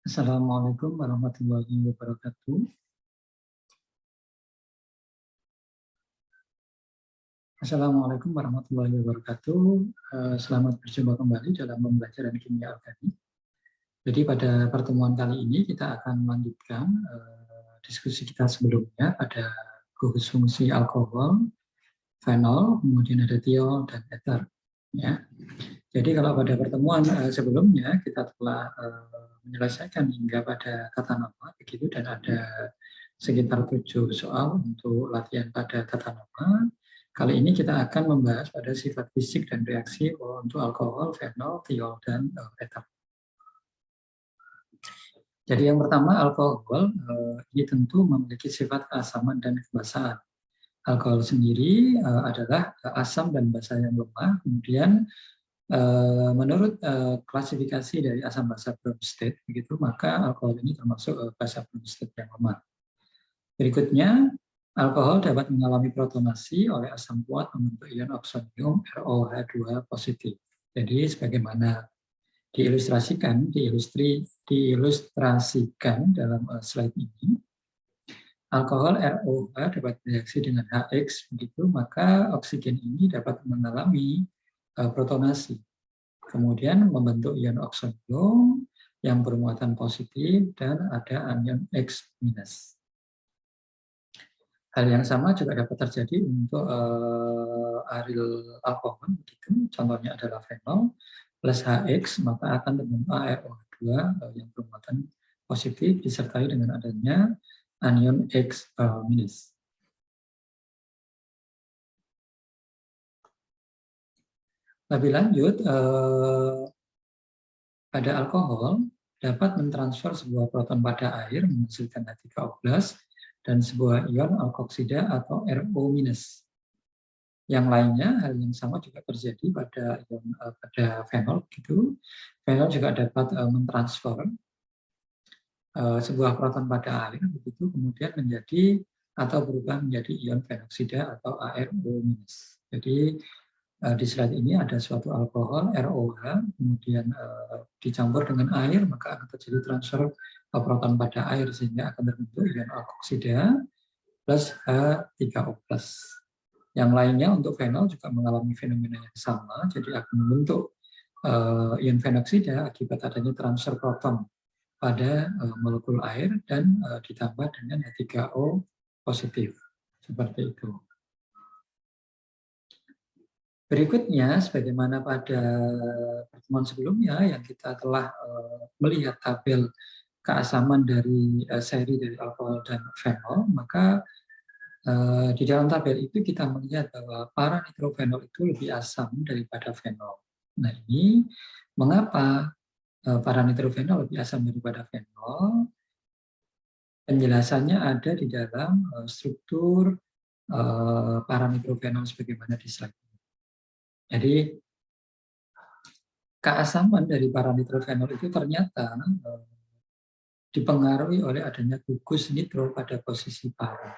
Assalamualaikum warahmatullahi wabarakatuh. Assalamualaikum warahmatullahi wabarakatuh. Selamat berjumpa kembali dalam pembelajaran kimia organik. Jadi pada pertemuan kali ini kita akan melanjutkan diskusi kita sebelumnya pada gugus fungsi alkohol, fenol, kemudian ada tiol dan eter. Ya. Jadi kalau pada pertemuan sebelumnya kita telah menyelesaikan hingga pada kata nama begitu, dan ada sekitar 7 soal untuk latihan pada tata nama. Kali ini kita akan membahas pada sifat fisik dan reaksi untuk alkohol, fenol, tiol, dan eter. Jadi yang pertama, alkohol ini tentu memiliki sifat keasaman dan kebasaan. Alkohol sendiri adalah asam dan basa yang lemah. Kemudian menurut klasifikasi dari asam basa Bronsted, begitu, maka alkohol ini termasuk basa Bronsted yang lemah. Berikutnya, alkohol dapat mengalami protonasi oleh asam kuat membentuk ion oksonium ROH2 positif. Jadi sebagaimana diilustrasikan dalam slide ini, alkohol ROH dapat bereaksi dengan HX, begitu, maka oksigen ini dapat mengalami protonasi. Kemudian membentuk ion oksonium yang bermuatan positif dan ada anion X-. Hal yang sama juga dapat terjadi untuk aril alkohol, begitu. Contohnya adalah fenol plus HX, maka akan terbentuk AROH2 yang bermuatan positif disertai dengan adanya anion X-. Lebih lanjut, pada alkohol dapat mentransfer sebuah proton pada air menghasilkan H3O+, dan sebuah ion alkoksida atau RO-. Yang lainnya, hal yang sama juga terjadi pada fenol, gitu. Fenol juga dapat mentransfer sebuah proton pada air, begitu, kemudian menjadi atau berubah menjadi ion fenoksida atau ARO-. Jadi di slide ini ada suatu alkohol ROH, kemudian dicampur dengan air, maka akan terjadi transfer proton pada air sehingga akan terbentuk ion alkoksida plus H3O+. Yang lainnya untuk fenol juga mengalami fenomena yang sama, jadi akan membentuk ion fenoksida akibat adanya transfer proton pada molekul air dan ditambah dengan H3O positif. Seperti itu. Berikutnya, sebagaimana pada pertemuan sebelumnya yang kita telah melihat tabel keasaman dari seri dari alkohol dan fenol, maka di dalam tabel itu kita melihat bahwa para-nitrofenol itu lebih asam daripada fenol. Nah, ini mengapa para-nitrofenol lebih asam daripada fenol? Penjelasannya ada di dalam struktur para-nitrofenol sebagaimana di slide ini. Jadi, keasaman dari para-nitrofenol itu ternyata dipengaruhi oleh adanya gugus nitro pada posisi para.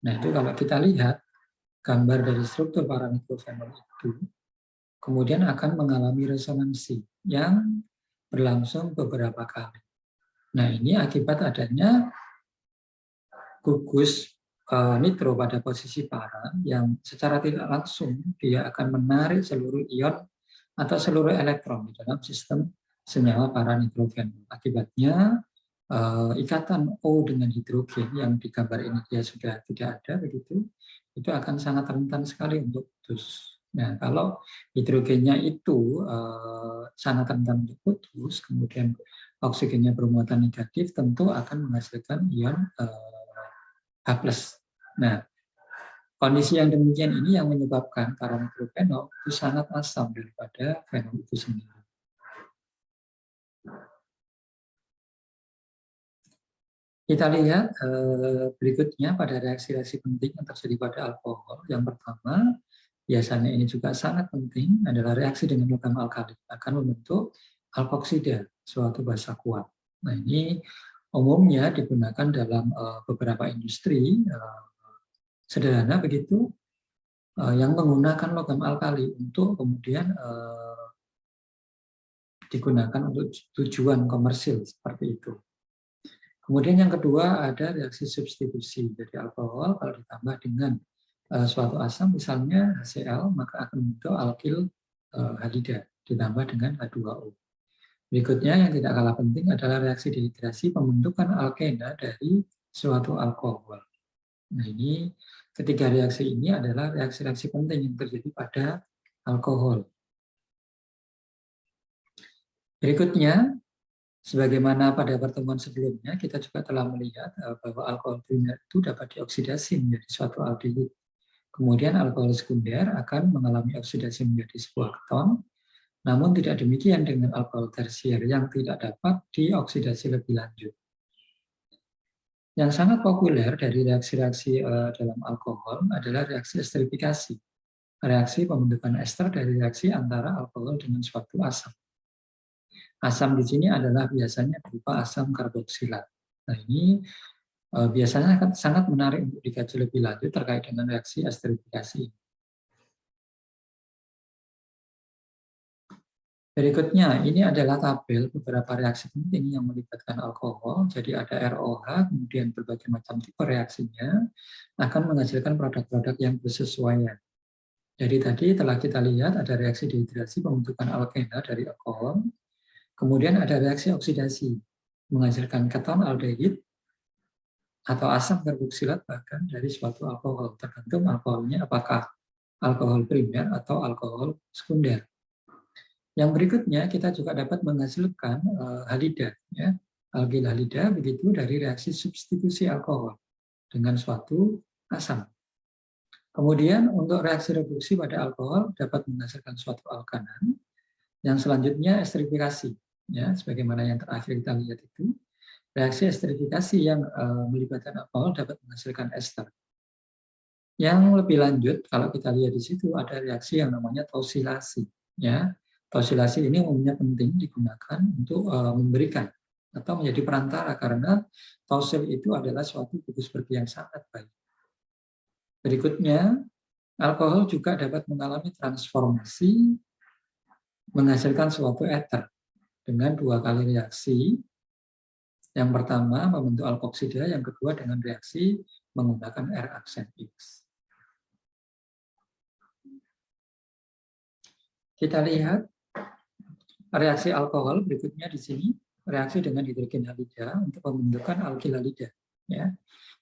Nah, itu kalau kita lihat gambar dari struktur para-nitrofenol itu, kemudian akan mengalami resonansi yang berlangsung beberapa kali. Nah, ini akibat adanya gugus nitro pada posisi para yang secara tidak langsung dia akan menarik seluruh ion atau seluruh elektron di dalam sistem senyawa para-nitrofenol. Akibatnya ikatan O dengan hidrogen yang di gambar ini dia sudah tidak ada, begitu, itu akan sangat rentan sekali untuk putus. Nah, kalau hidrogennya itu sangat rentan untuk putus, kemudian oksigennya bermuatan negatif, tentu akan menghasilkan ion H+. Nah, kondisi yang demikian ini yang menyebabkan para-nitrofenol itu sangat asam daripada fenol itu sendiri. Kita lihat berikutnya pada reaksi-reaksi penting yang terjadi pada alkohol. Yang pertama, biasanya ini juga sangat penting, adalah reaksi dengan logam alkali akan membentuk alkoksida, suatu basa kuat. Nah, ini umumnya digunakan dalam beberapa industri sederhana, begitu, yang menggunakan logam alkali untuk kemudian digunakan untuk tujuan komersil seperti itu. Kemudian yang kedua ada reaksi substitusi. Jadi alkohol kalau ditambah dengan suatu asam misalnya HCl maka akan membentuk alkil halida ditambah dengan H2O. Berikutnya yang tidak kalah penting adalah reaksi dehidrasi pembentukan alkena dari suatu alkohol. Nah ini ketiga reaksi ini adalah reaksi-reaksi penting yang terjadi pada alkohol. Berikutnya, sebagaimana pada pertemuan sebelumnya, kita juga telah melihat bahwa alkohol primer itu dapat dioksidasi menjadi suatu aldehid. Kemudian alkohol sekunder akan mengalami oksidasi menjadi sebuah keton, namun tidak demikian dengan alkohol tersier yang tidak dapat dioksidasi lebih lanjut. Yang sangat populer dari reaksi-reaksi dalam alkohol adalah reaksi esterifikasi. Reaksi pembentukan ester dari reaksi antara alkohol dengan suatu asam. Asam di sini adalah biasanya berupa asam karboksilat. Nah ini biasanya akan sangat menarik untuk dikaji lebih lanjut terkait dengan reaksi esterifikasi. Berikutnya, ini adalah tabel beberapa reaksi penting yang melibatkan alkohol. Jadi ada ROH, kemudian berbagai macam tipe reaksinya, akan menghasilkan produk-produk yang bersesuaian. Jadi tadi telah kita lihat ada reaksi dehidrasi pembentukan alkena dari alkohol, kemudian ada reaksi oksidasi, menghasilkan keton aldehid atau asam karboksilat bahkan dari suatu alkohol, tergantung alkoholnya apakah alkohol primer atau alkohol sekunder. Yang berikutnya kita juga dapat menghasilkan halida, ya, alkil halida begitu dari reaksi substitusi alkohol dengan suatu asam. Kemudian untuk reaksi reduksi pada alkohol dapat menghasilkan suatu alkanan. Yang selanjutnya esterifikasi, ya, sebagaimana yang terakhir kita lihat itu reaksi esterifikasi yang melibatkan alkohol dapat menghasilkan ester. Yang lebih lanjut kalau kita lihat di situ ada reaksi yang namanya tosilasi, ya. Tosilasi ini umumnya penting digunakan untuk memberikan atau menjadi perantara karena tosil itu adalah suatu gugus bergi yang sangat baik. Berikutnya, alkohol juga dapat mengalami transformasi menghasilkan suatu eter dengan dua kali reaksi. Yang pertama membentuk alkoksida, yang kedua dengan reaksi menggunakan R aksen X. Kita lihat reaksi alkohol berikutnya di sini, reaksi dengan hidrogen halida untuk pembentukan alkil halida. Ya.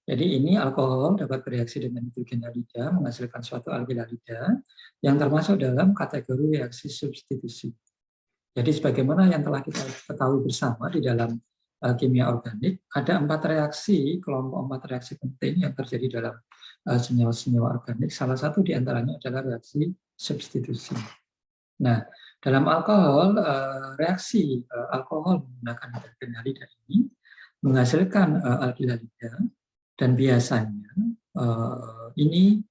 Jadi ini alkohol dapat bereaksi dengan hidrogen halida menghasilkan suatu alkil halida yang termasuk dalam kategori reaksi substitusi. Jadi sebagaimana yang telah kita ketahui bersama di dalam kimia organik, ada 4 reaksi, kelompok 4 reaksi penting yang terjadi dalam senyawa-senyawa organik. Salah satu di antaranya adalah reaksi substitusi. Nah, dalam alkohol, reaksi alkohol menggunakan hidrogen halida ini menghasilkan alkil halida dan biasanya ini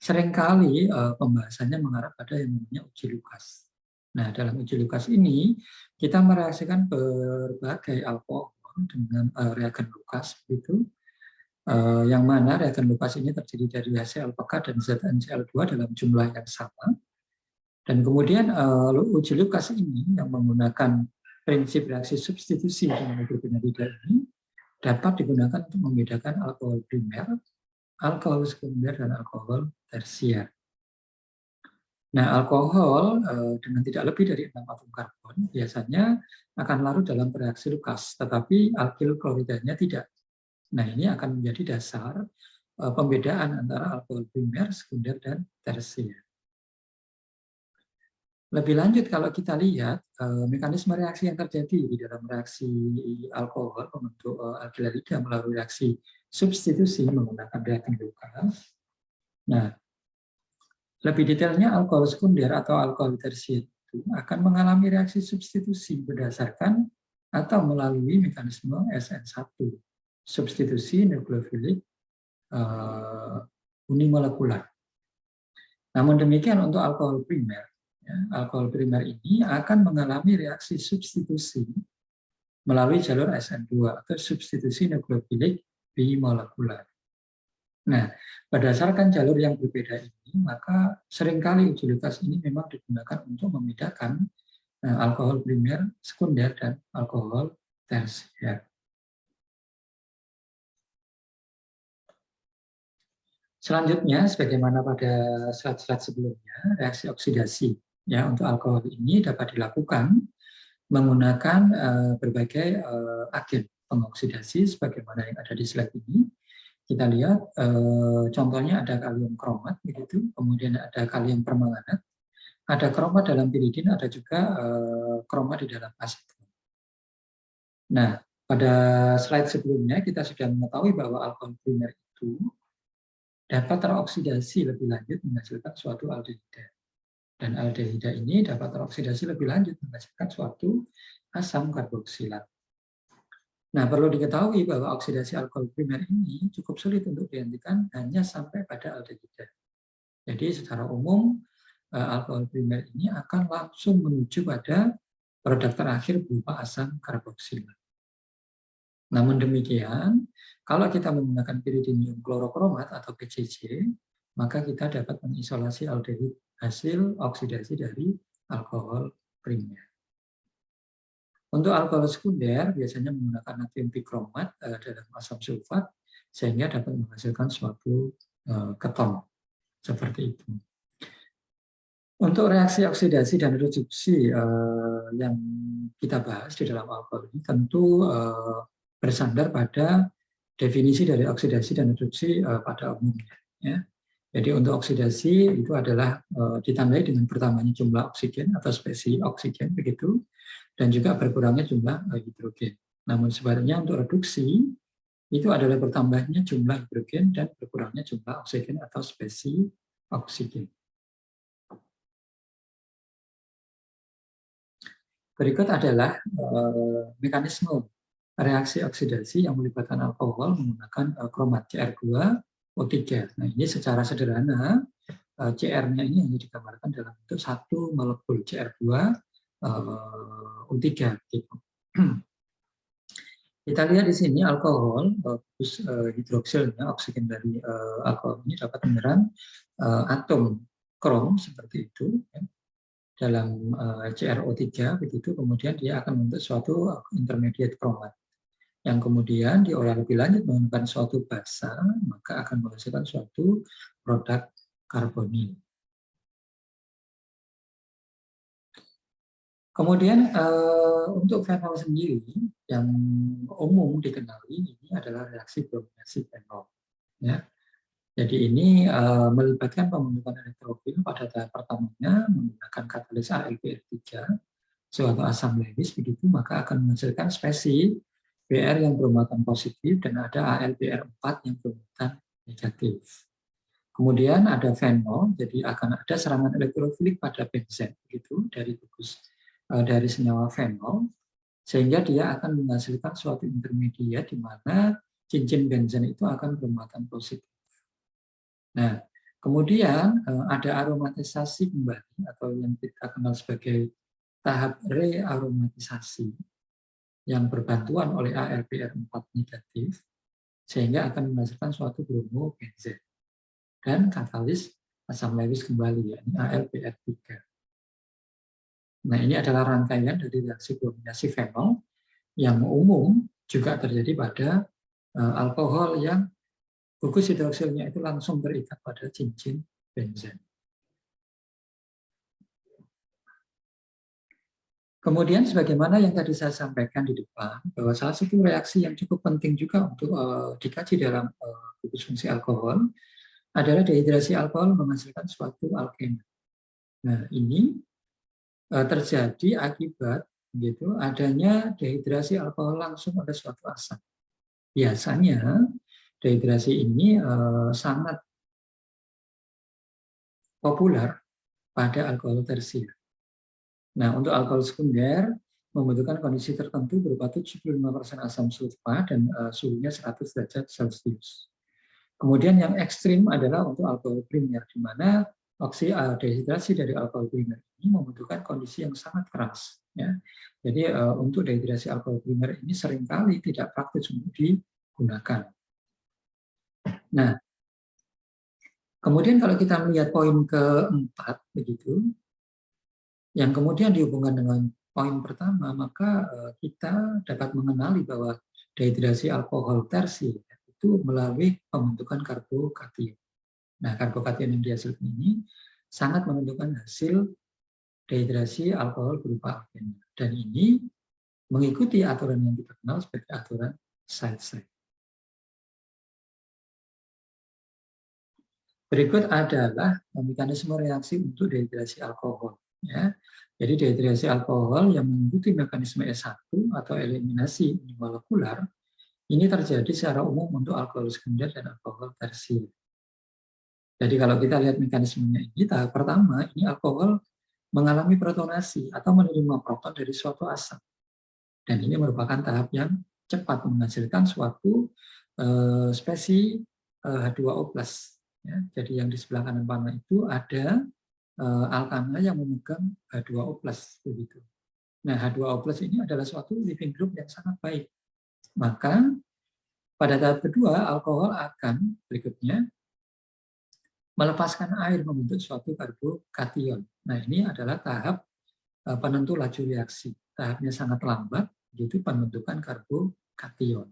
seringkali pembahasannya mengarah pada yang namanya uji Lucas. Nah, dalam uji Lucas ini kita mereaksikan berbagai alkohol dengan reagen Lucas begitu. Yang mana reagen Lucas ini terdiri dari HCl pekat dan ZnCl2 dalam jumlah yang sama. Dan kemudian uji Lucas ini yang menggunakan prinsip reaksi substitusi dengan hidrogen halida ini dapat digunakan untuk membedakan alkohol primer, alkohol sekunder, dan alkohol tersier. Nah, alkohol dengan tidak lebih dari 6 atom karbon biasanya akan larut dalam reaksi Lucas, tetapi alkil kloridanya tidak. Nah, ini akan menjadi dasar pembedaan antara alkohol primer, sekunder, dan tersier. Lebih lanjut kalau kita lihat mekanisme reaksi yang terjadi di dalam reaksi alkohol membentuk alkil halida melalui reaksi substitusi menggunakan reagen Lucas. Nah, lebih detailnya alkohol sekunder atau alkohol tersier itu akan mengalami reaksi substitusi berdasarkan atau melalui mekanisme SN1, substitusi nukleofilik unimolekular. Namun demikian untuk alkohol primer, alkohol primer ini akan mengalami reaksi substitusi melalui jalur SN2 atau substitusi nukleofilik bimolekular. Nah, berdasarkan jalur yang berbeda ini, maka seringkali uji Lucas ini memang digunakan untuk membedakan Nah, alkohol primer, sekunder, dan alkohol tersier. Selanjutnya, sebagaimana pada slide-slide sebelumnya, reaksi oksidasi ya untuk alkohol ini dapat dilakukan menggunakan berbagai agen pengoksidasi sebagaimana yang ada di slide ini. Kita lihat contohnya ada kalium kromat begitu, kemudian ada kalium permanganat, ada kromat dalam piridin, ada juga kromat di dalam aseton. Nah, pada slide sebelumnya kita sudah mengetahui bahwa alkohol primer itu dapat teroksidasi lebih lanjut menghasilkan suatu aldehida. Dan aldehida ini dapat teroksidasi lebih lanjut menghasilkan suatu asam karboksilat. Nah, perlu diketahui bahwa oksidasi alkohol primer ini cukup sulit untuk dihentikan hanya sampai pada aldehida. Jadi secara umum alkohol primer ini akan langsung menuju pada produk terakhir berupa asam karboksilat. Namun demikian, kalau kita menggunakan piridinium klorokromat atau PCC, maka kita dapat mengisolasi aldehid hasil oksidasi dari alkohol primer. Untuk alkohol sekunder biasanya menggunakan natrium bikromat dalam asam sulfat sehingga dapat menghasilkan suatu keton seperti itu. Untuk reaksi oksidasi dan reduksi yang kita bahas di dalam alkohol ini tentu bersandar pada definisi dari oksidasi dan reduksi pada umumnya. Ya. Jadi untuk oksidasi itu adalah ditandai dengan bertambahnya jumlah oksigen atau spesies oksigen begitu, dan juga berkurangnya jumlah hidrogen. Namun sebaliknya untuk reduksi itu adalah bertambahnya jumlah hidrogen dan berkurangnya jumlah oksigen atau spesies oksigen. Berikut adalah mekanisme reaksi oksidasi yang melibatkan alkohol menggunakan kromat Cr2O3. Nah, ini secara sederhana Cr-nya ini hanya digambarkan dalam bentuk satu molekul Cr2O3 gitu. Kita lihat di sini alkohol hidroksilnya oksigen dari alkohol ini dapat menyerang atom krom seperti itu ya, dalam CrO3 begitu, kemudian dia akan membentuk suatu intermediate kromat yang kemudian diolah lebih lanjut menggunakan suatu basa, maka akan menghasilkan suatu produk karbonil. Kemudian untuk fenol sendiri yang umum dikenali ini adalah reaksi brominasi fenol. Ya. Jadi ini melibatkan pembentukan elektrofil pada tahap pertamanya menggunakan katalis AlBr3, suatu asam Lewis begitu, maka akan menghasilkan spesies Br yang bermuatan positif dan ada AlBr4 yang bermuatan negatif. Kemudian ada fenol, jadi akan ada serangan elektrofilik pada benzen begitu dari senyawa fenol, sehingga dia akan menghasilkan suatu intermediat di mana cincin benzen itu akan bermuatan positif. Nah, kemudian ada aromatisasi kembali atau yang kita kenal sebagai tahap rearomatisasi yang berbantuan oleh AlBr4 negatif sehingga akan menghasilkan suatu bromobenzen dan katalis asam Lewis kembali yakni AlBr3. Nah, ini adalah rangkaian dari reaksi brominasi fenol yang umum juga terjadi pada alkohol yang gugus hidroksilnya itu langsung terikat pada cincin benzen. Kemudian sebagaimana yang tadi saya sampaikan di depan, bahwa salah satu reaksi yang cukup penting juga untuk dikaji dalam gugus fungsi alkohol adalah dehidrasi alkohol menghasilkan suatu alkena. Nah, ini terjadi akibat gitu adanya dehidrasi alkohol langsung pada suatu asam. Biasanya dehidrasi ini sangat populer pada alkohol tersier. Nah, untuk alkohol sekunder membutuhkan kondisi tertentu berupa 75% asam sulfat dan suhunya 100 derajat Celcius. Kemudian yang ekstrim adalah untuk alkohol primer, di mana dehidrasi dari alkohol primer ini membutuhkan kondisi yang sangat keras. Ya. Jadi untuk dehidrasi alkohol primer ini seringkali tidak praktis untuk digunakan. Nah, kemudian kalau kita melihat poin keempat, begitu, Yang kemudian dihubungkan dengan poin pertama, maka kita dapat mengenali bahwa dehidrasi alkohol tersier itu melalui pembentukan karbokation. Nah, karbokation yang dihasilkan ini sangat menentukan hasil dehidrasi alkohol berupa alkena. Dan ini mengikuti aturan yang kita kenal sebagai aturan side-side. Berikut adalah mekanisme reaksi untuk dehidrasi alkohol. Ya. Jadi dehidrasi alkohol yang mengikuti mekanisme S1 atau eliminasi unimolekular ini terjadi secara umum untuk alkohol sekunder dan alkohol tersier. Jadi kalau kita lihat mekanismenya ini, tahap pertama ini alkohol mengalami protonasi atau menerima proton dari suatu asam. Dan ini merupakan tahap yang cepat menghasilkan suatu spesi H2O+. Ya, jadi yang di sebelah kanan panel itu ada alkana yang memegang H2O+. Begitu. Nah, H2O+ ini adalah suatu living group yang sangat baik. Maka pada tahap kedua, alkohol akan berikutnya melepaskan air membentuk suatu karbokation. Nah, ini adalah tahap penentu laju reaksi. Tahapnya sangat lambat, yaitu pembentukan karbokation.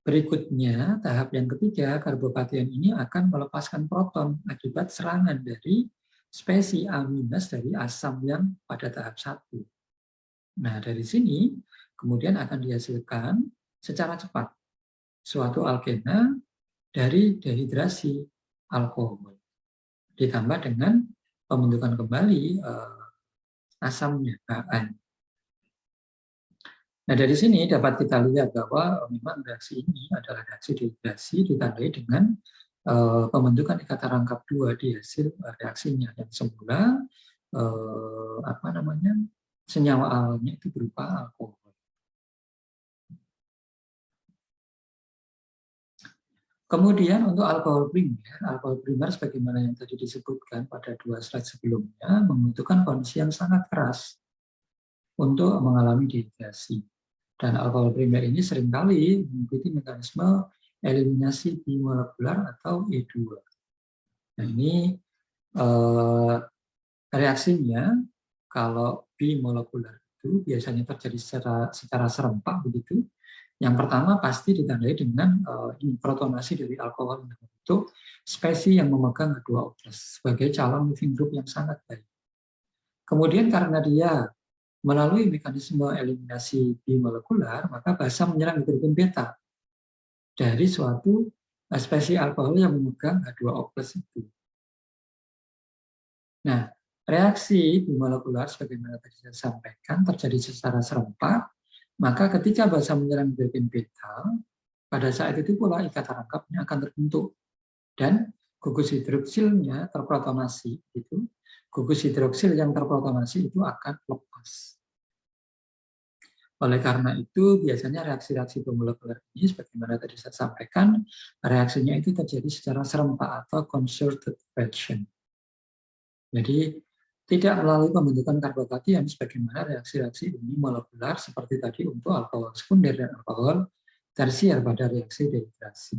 Berikutnya, tahap yang ketiga, karbokation ini akan melepaskan proton akibat serangan dari spesi A- dari asam yang pada tahap 1. Nah, dari sini kemudian akan dihasilkan secara cepat suatu alkena dari dehidrasi alkohol. Ditambah dengan pembentukan kembali asamnya, HN. Nah, dari sini dapat kita lihat bahwa memang reaksi ini adalah reaksi dehidrasi ditandai dengan pembentukan ikatan rangkap 2 di hasil reaksinya. Yang semula senyawa awalnya itu berupa alkohol. Kemudian untuk alkohol primer sebagaimana yang tadi disebutkan pada 2 slide sebelumnya membutuhkan kondisi yang sangat keras untuk mengalami dehidrasi. Dan alkohol primer ini seringkali mengikuti mekanisme eliminasi bimolekular atau E2. Nah, ini reaksinya kalau bimolekular itu biasanya terjadi secara serempak begitu. Yang pertama pasti ditandai dengan protonasi dari alkohol yang membentuk spesi yang memegang H2O+ sebagai calon living group yang sangat baik. Kemudian karena dia melalui mekanisme eliminasi bimolekular, maka basa menyerang hidrogen beta dari suatu spesi alkohol yang memegang H2O+ itu. Nah, reaksi bimolekular sebagaimana tadi saya sampaikan terjadi secara serempak. Maka ketika basa menyerang hidrogen beta, pada saat itu pula ikatan rangkapnya akan terbentuk dan gugus hidroksilnya terprotonasi itu. Gugus hidroksil yang terprotonasi itu akan lepas. Oleh karena itu biasanya reaksi-reaksi bimolekular ini sebagaimana tadi saya sampaikan, reaksinya itu terjadi secara serempak atau concerted reaction. Jadi tidak melalui pembentukan karbokation sebagaimana reaksi-reaksi unimolekular seperti tadi untuk alkohol sekunder dan alkohol tersier pada reaksi dehidrasi.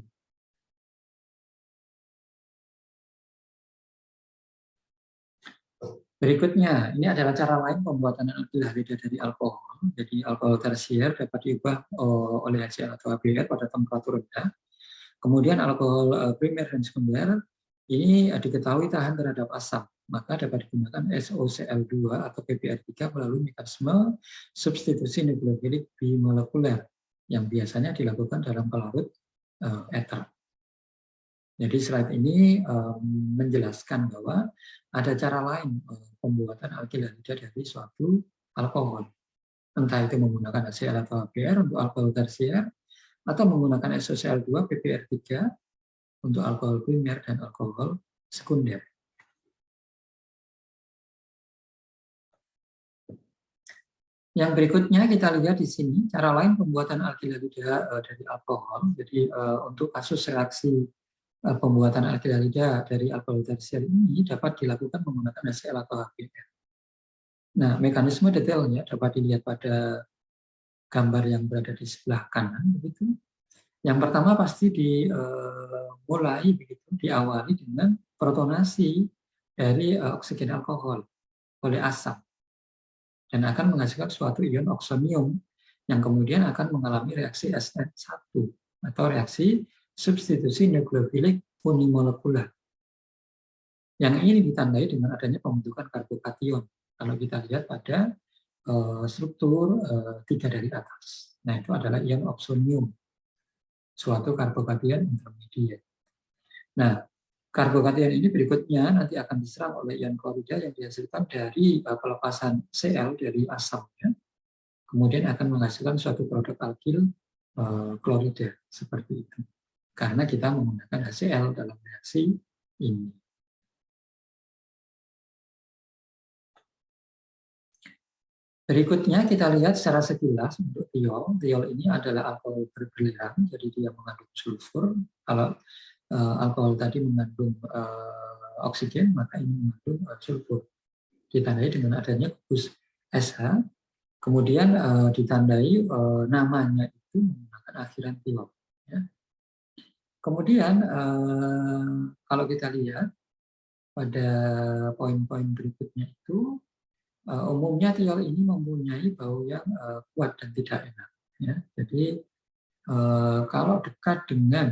Berikutnya, ini adalah cara lain pembuatan alkilhalida dari alkohol. Jadi alkohol tersier dapat diubah oleh HCl atau HBr pada temperatur rendah. Kemudian alkohol primer dan sekunder ini diketahui tahan terhadap asam, maka dapat digunakan SOCl2 atau PBr3 melalui mekanisme substitusi nukleofilik bimolekuler yang biasanya dilakukan dalam pelarut ether. Jadi slide ini menjelaskan bahwa ada cara lain pembuatan alkilhalida dari suatu alkohol. Entah itu menggunakan HCl atau HBr untuk alkohol tersier, atau menggunakan SOCl2, PBr3 untuk alkohol primer dan alkohol sekunder. Yang berikutnya kita lihat di sini cara lain pembuatan alkilhalida dari alkohol. Jadi untuk kasus reaksi pembuatan alkilhalida dari alkohol tersier ini dapat dilakukan menggunakan HCl atau HBr. Nah, mekanisme detailnya dapat dilihat pada gambar yang berada di sebelah kanan begitu. Yang pertama pasti diawali dengan protonasi dari oksigen alkohol. oleh asam dan akan menghasilkan suatu ion oksonium yang kemudian akan mengalami reaksi SN1 atau reaksi substitusi nukleofilik unimolekular. Yang ini ditandai dengan adanya pembentukan karbokation. Kalau kita lihat pada struktur 3 dari atas. Nah, itu adalah ion oksonium, suatu karbokation intermediate. Nah, karbokation ini berikutnya nanti akan diserang oleh ion klorida yang dihasilkan dari pelepasan Cl dari asamnya. Kemudian akan menghasilkan suatu produk alkil klorida seperti itu. Karena kita menggunakan HCl dalam reaksi ini. Berikutnya kita lihat secara sekilas untuk tiol. Tiol ini adalah alkohol berbelerang, jadi dia mengandung sulfur. Kalau alkohol tadi mengandung oksigen, maka ini mengandung sulfur. Ditandai dengan adanya gugus SH, kemudian ditandai namanya itu menggunakan akhiran tiol. Ya. Kemudian kalau kita lihat pada poin-poin berikutnya itu, umumnya tiol ini mempunyai bau yang kuat dan tidak enak. Ya. Jadi kalau dekat dengan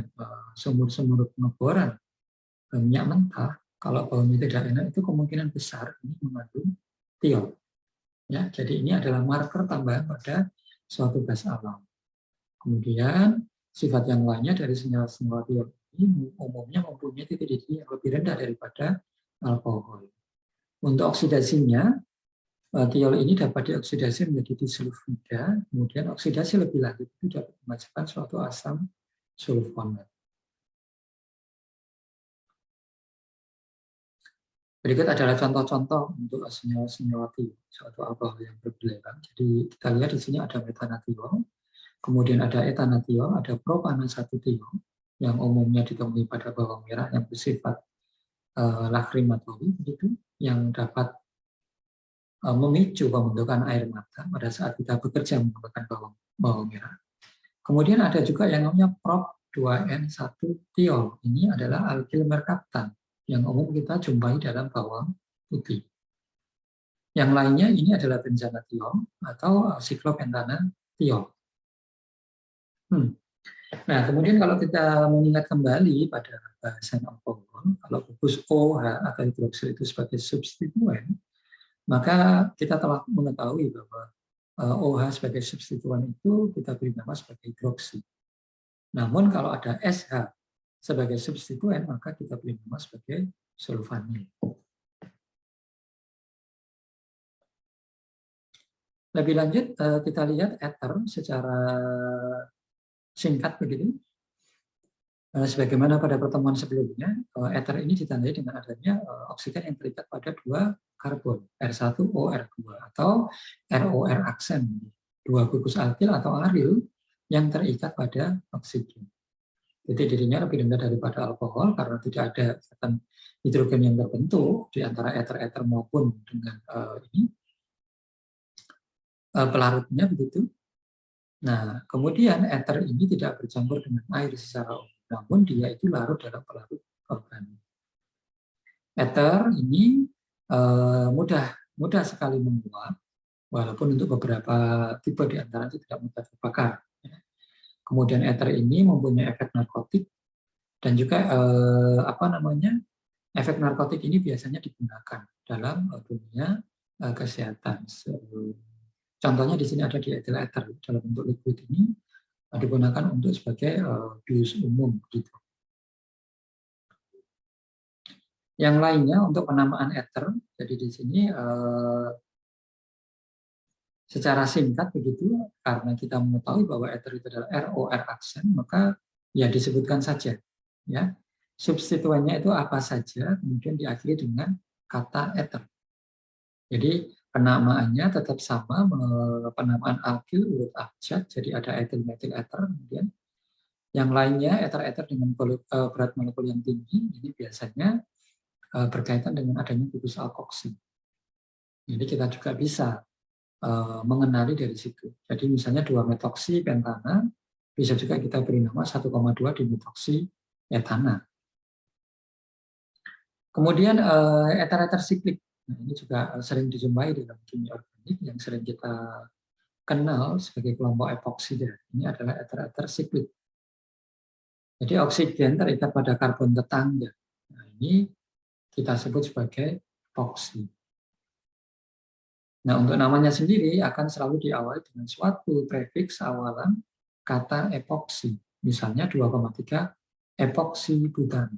sumur-sumur pengeboran minyak mentah, kalau baunya tidak enak itu kemungkinan besar ini mengandung tiol. Ya, jadi ini adalah marker tambahan pada suatu gas alam. Kemudian sifat yang lainnya dari senyawa-senyawa tiol ini umumnya mempunyai titik-titik yang lebih rendah daripada alkohol. Untuk oksidasinya, tiol ini dapat dioksidasi menjadi disulfida, kemudian oksidasi lebih lanjut itu dapat menghasilkan suatu asam sulfonat. Berikut adalah contoh-contoh untuk senyawa-senyawa tiol, suatu alkohol yang berbelerang. Jadi kita lihat di sini ada metanatiol, kemudian ada etanatiol, ada propanasatiol yang umumnya ditemui pada bawang merah yang bersifat lakrimatoli, begitu, yang dapat memicu pembentukan air mata pada saat kita bekerja menggunakan bawang merah. Kemudian ada juga yang namanya prop2N1-tiol. Ini adalah alkil merkaptan yang umum kita jumpai dalam bawang putih. Yang lainnya ini adalah benzanatiol atau siklopentanatiol. Nah, kemudian kalau kita mengingat kembali pada bahasan alkohol, kalau gugus OH atau hidroksil itu sebagai substituen, maka kita telah mengetahui bahwa OH sebagai substituen itu kita beri nama sebagai hidroksi. Namun kalau ada SH sebagai substituen, maka kita beri nama sebagai sulfanil. Lebih lanjut, kita lihat ether secara singkat begitu. Sebagaimana pada pertemuan sebelumnya, ether ini ditandai dengan adanya oksigen yang terikat pada 2 karbon, R1OR2 atau ROR aksen, 2 gugus alkil atau aril yang terikat pada oksigen. Jadi dirinya lebih rendah daripada alkohol karena tidak ada ikatan hidrogen yang terbentuk di antara ether-ether maupun dengan pelarutnya begitu. Nah, kemudian ether ini tidak bercampur dengan air secara umum, namun dia itu larut dalam pelarut organik. Ether ini mudah sekali menguap, walaupun untuk beberapa tipe di antara itu tidak mudah terbakar. Kemudian ether ini mempunyai efek narkotik dan juga efek narkotik ini biasanya digunakan dalam dunia kesehatan. Contohnya di sini ada diethyl ether dalam bentuk liquid ini digunakan untuk sebagai bius umum gitu. Yang lainnya untuk penamaan ether, jadi di sini secara singkat begitu, karena kita mengetahui bahwa ether itu adalah ROR aksen, maka ya disebutkan saja. Ya, substituennya itu apa saja, kemudian diakhiri dengan kata ether. Jadi penamaannya tetap sama, penamaan alkil urut abjad, jadi ada etil metil ether, kemudian yang lainnya ether-ether dengan berat molekul yang tinggi, ini biasanya berkaitan dengan adanya gugus alkoksi. Jadi kita juga bisa mengenali dari situ. Jadi misalnya 2-metoksi pentana, bisa juga kita beri nama 1,2 dimetoksi etana. Kemudian ether-ether siklik. Nah, ini juga sering dijumpai dalam kimia organik yang sering kita kenal sebagai kelompok epoksida. Ini adalah eter-eter siklik. Jadi oksigen terikat pada karbon tetangga. Nah, ini kita sebut sebagai epoksi. Nah, untuk namanya sendiri akan selalu diawali dengan suatu prefiks awalan kata epoksi. Misalnya 2,3 epoksi butan,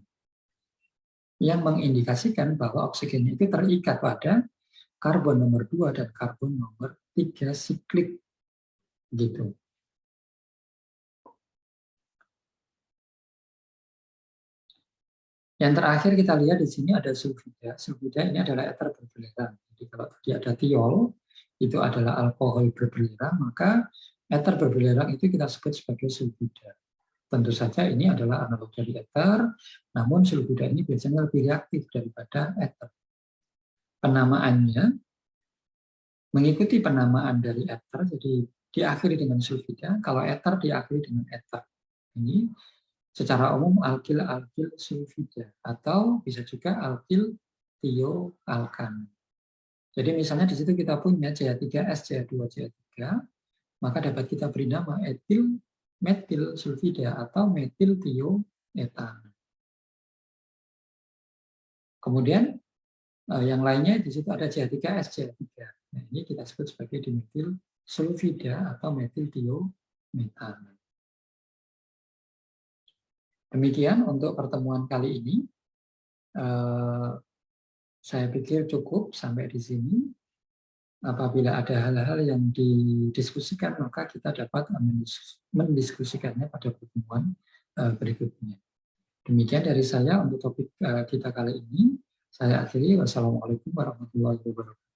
yang mengindikasikan bahwa oksigen itu terikat pada karbon nomor 2 dan karbon nomor 3 siklik. Gitu. Yang terakhir kita lihat di sini ada sulfida. Sulfida ini adalah eter berbelerang. Jadi kalau tadi ada tiol, itu adalah alkohol berbelerang, maka eter berbelerang itu kita sebut sebagai sulfida. Tentu saja ini adalah analog dari eter, namun sulfida ini biasanya lebih reaktif daripada eter. Penamaannya mengikuti penamaan dari eter, jadi diakhiri dengan sulfida, kalau eter diakhiri dengan eter. Ini secara umum alkil-alkil sulfida atau bisa juga alkil tioalkan. Jadi misalnya di situ kita punya CH3S, CH2, CH3, maka dapat kita beri nama etil metil sulfida atau metil tioetan. Kemudian yang lainnya di situ ada CH3S, CH3. Nah, ini kita sebut sebagai dimetil sulfida atau metil tiometan. Demikian untuk pertemuan kali ini. Saya pikir cukup sampai di sini. Apabila ada hal-hal yang didiskusikan, maka kita dapat mendiskusikannya pada pertemuan berikutnya. Demikian dari saya untuk topik kita kali ini. Saya akhiri. Wassalamualaikum warahmatullahi wabarakatuh.